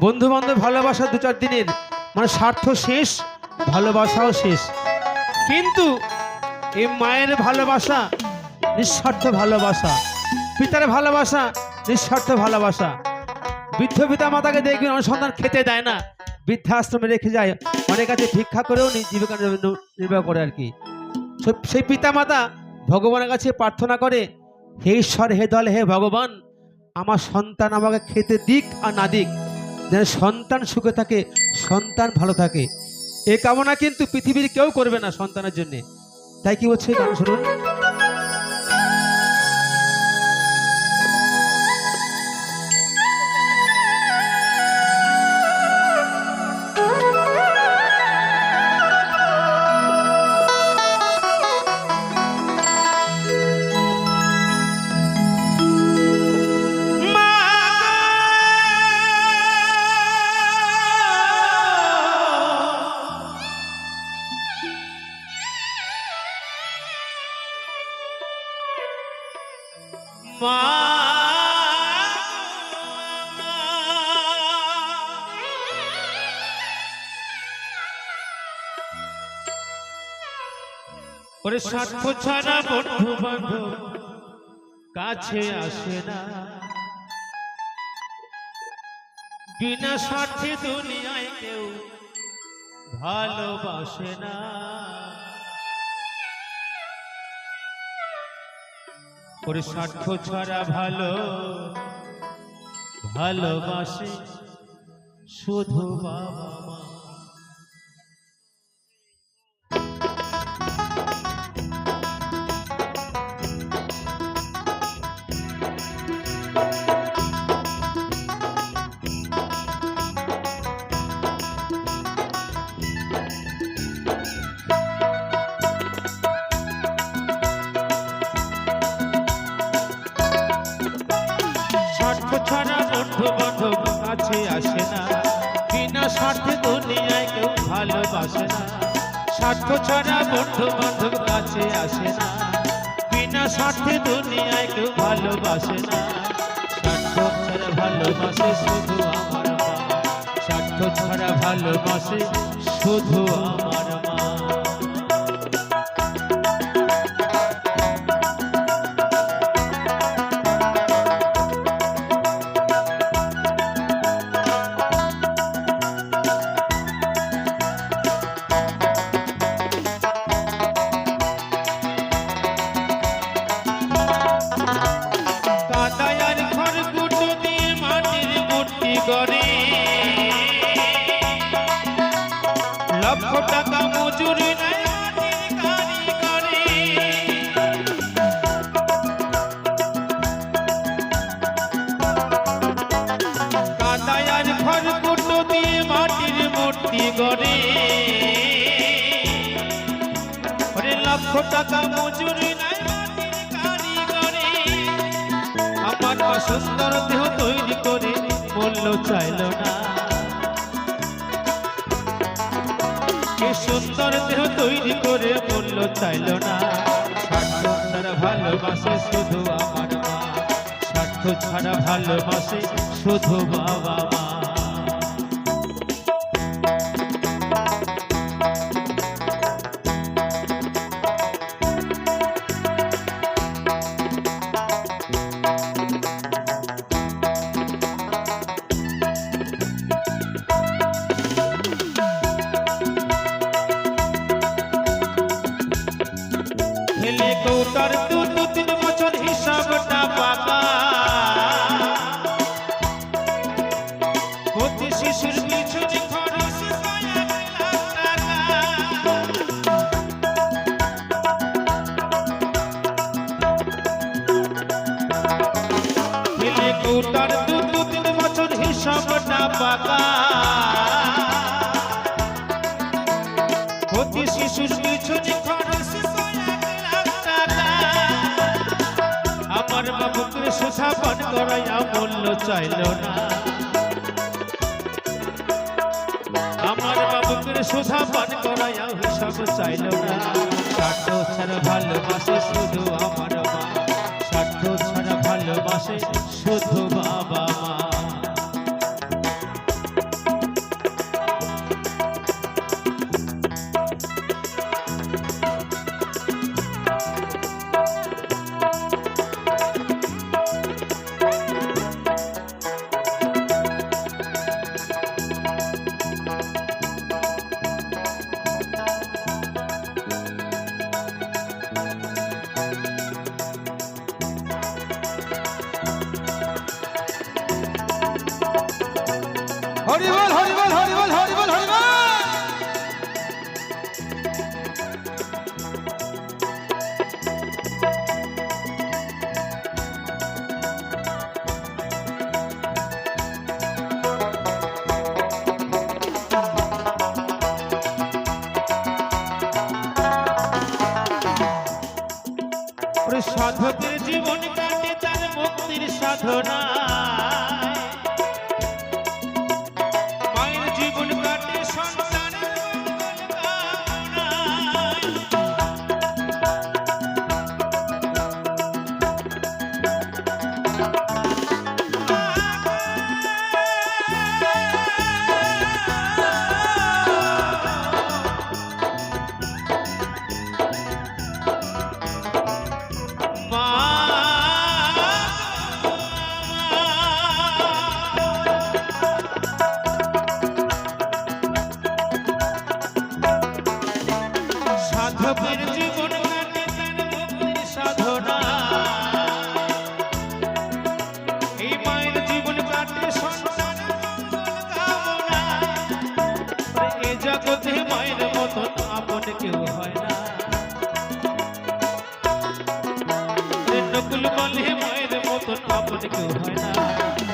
বন্ধু বান্ধব ভালোবাসা 2-4 দিনের, মানে স্বার্থ শেষ, ভালোবাসাও শেষ। কিন্তু এই মায়ের ভালোবাসা নিঃস্বার্থ ভালোবাসা, পিতার ভালোবাসা নিঃস্বার্থ ভালোবাসা। বৃদ্ধ পিতা মাতাকে দেখবেন অনেক সন্তান খেতে দেয় না, বৃদ্ধাশ্রমে রেখে যায়, অনেক কাছে ভিক্ষা করেও জীবিকা নির্বাহ করে আর কি। সেই পিতা মাতা ভগবানের কাছে প্রার্থনা করে, হে ঈশ্বর, হে দল, হে ভগবান, আমার সন্তান আমাকে খেতে দিক আর না দিক, যেন সন্তান সুখে থাকে, সন্তান ভালো থাকে। এ কামনা কিন্তু পৃথিবীর কেউ করবে না সন্তানের জন্য। তাই কি বলছে গান শুনুন। ওরে স্বার্থ ছাড়া বন্ধু বান্ধব কাছে আসে না, বিনা স্বার্থে দুনিয়ায় কেউ ভালোবাসে না। ওরে স্বার্থ ছাড়া ভালোবাসে শুধু বাবা মা। ভালোবাসে না, স্বার্থ ছাড়া বন্ধু বান্ধব কাছে আসে না, বিনা স্বার্থে দুনিয়ায় কেউ ভালোবাসে না। স্বার্থ ছাড়া ভালোবাসে শুধু আমার মা, স্বার্থ ছাড়া ভালোবাসে শুধু আমার মা। লক্ষ টাকা মজুরি নাই কারিগরি, কাদায়ার ঘর কুটো দিয়ে মাটির মূর্তি গড়ে। লক্ষ টাকা মজুরি নাই কারিগরি, আমার সুন্দর দেহ তৈরি করে মূল্য চাইল না। সুন্দর দেহ তৈরি করে মূল্য চাইল না। স্বার্থ ছাড়া ভালোবাসে শুধু আমার মা, স্বার্থ ছাড়া ভালোবাসে শুধু বাবা মা। কৌতার 2-3 বছর হিসাবটা পাকা, প্রতি শিশুর পিছনে খরচ কৌতার 2-3 বছর হিসাবটা পাকা, প্রতি শিশুর পিছনে খরচ আমার বাবুকে সোজা পান করাইয়া মূল্য চাইল না। আমার বাবুকে সোজা পান করাইয়া হিসাব চাইল না। স্বার্থ ছাড়া ভালোবাসে শুধু আমার মা, স্বার্থ ছাড়া ভালোবাসে শুধু বাবা মা। সাধনা মায়ের জীবন কাটে সন্তানের কামনায়। সাধকের জীবন কাটে তার মুক্তির সাধনা এই মায়ের জীবন কাটে সন্তানের কামনা। এ জগতে মায়ের মতন আপন কেউ হয় না। নকুল বলে মায়ের মতন আপন কেউ হয় না।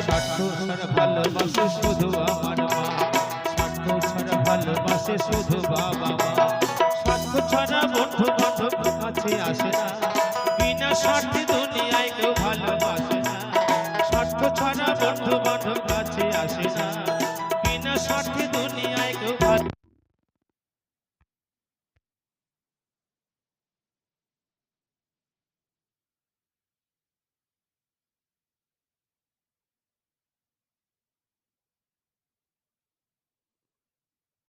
স্বার্থ ছাড়া ভালোবাসে শুধু আমার মা, স্বার্থ ছাড়া ভালোবাসে শুধু বাবা মা। স্বার্থ ছাড়া বন্ধু বান্ধব কাছে আসে না, বিনা স্বার্থে দুনিয়ায় কেউ ভালোবাসে না। স্বার্থ ছাড়া বন্ধু বান্ধব কাছে আসে না, বিনা স্বার্থে দুনিয়ায় কেউ ভালো